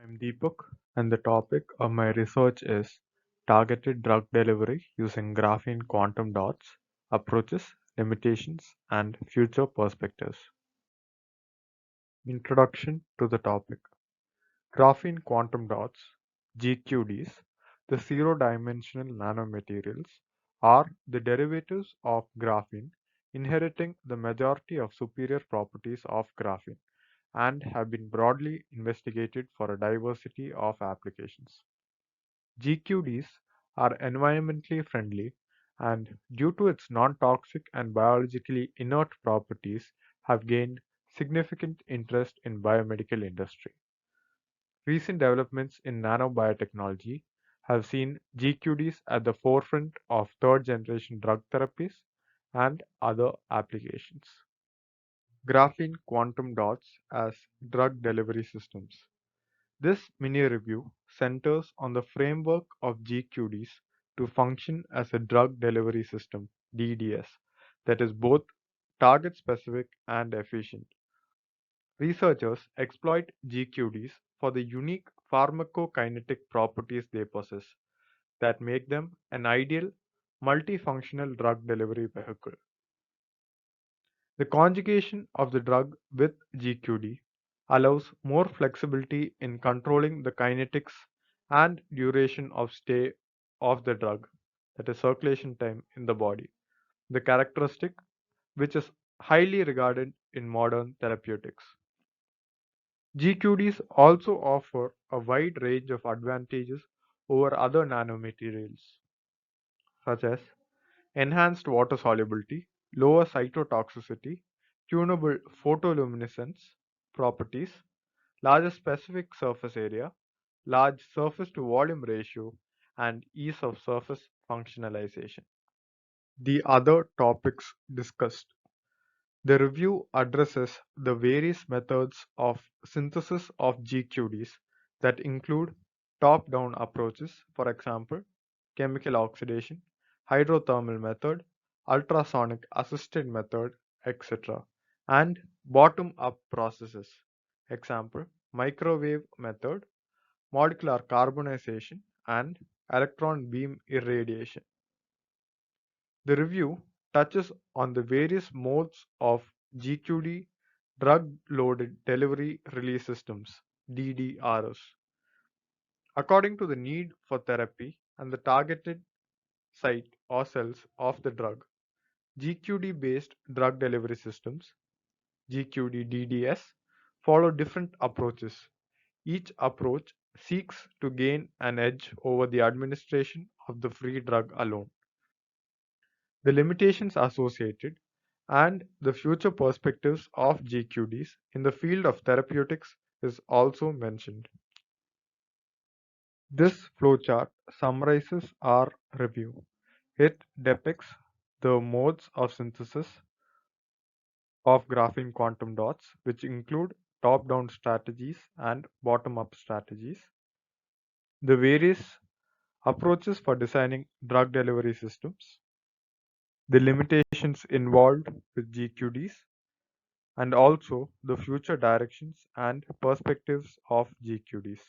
I'm Deepak, and the topic of my research is targeted drug delivery using graphene quantum dots, approaches, limitations, and future perspectives. Introduction to the topic. Graphene quantum dots, GQDs, the zero-dimensional nanomaterials, are the derivatives of graphene, inheriting the majority of superior properties of graphene, and have been broadly investigated for a diversity of applications. GQDs are environmentally friendly and, due to its non-toxic and biologically inert properties, have gained significant interest in biomedical industry. Recent developments in nanobiotechnology have seen GQDs at the forefront of third-generation drug therapies and other applications. Graphene quantum dots as drug delivery systems. This mini-review centers on the framework of GQDs to function as a drug delivery system (DDS) that is both target-specific and efficient. Researchers exploit GQDs for the unique pharmacokinetic properties they possess that make them an ideal multifunctional drug delivery vehicle. The conjugation of the drug with GQD allows more flexibility in controlling the kinetics and duration of stay of the drug, that is circulation time in the body, the characteristic which is highly regarded in modern therapeutics. GQDs also offer a wide range of advantages over other nanomaterials, such as enhanced water solubility, lower cytotoxicity, tunable photoluminescence properties, larger specific surface area, large surface to volume ratio, and ease of surface functionalization. The other topics discussed. The review addresses the various methods of synthesis of GQDs that include top-down approaches, for example, chemical oxidation, hydrothermal method, ultrasonic assisted method, etc., and bottom-up processes, example, microwave method, molecular carbonization, and electron beam irradiation. The review touches on the various modes of GQD drug-loaded delivery release systems (DDRs) according to the need for therapy and the targeted site or cells of the drug. GQD-based drug delivery systems (GQD-DDS) follow different approaches. Each approach seeks to gain an edge over the administration of the free drug alone. The limitations associated, and the future perspectives of GQDs in the field of therapeutics is also mentioned. This flowchart summarizes our review. It depicts the modes of synthesis of graphene quantum dots, which include top-down strategies and bottom-up strategies, the various approaches for designing drug delivery systems, the limitations involved with GQDs, and also the future directions and perspectives of GQDs.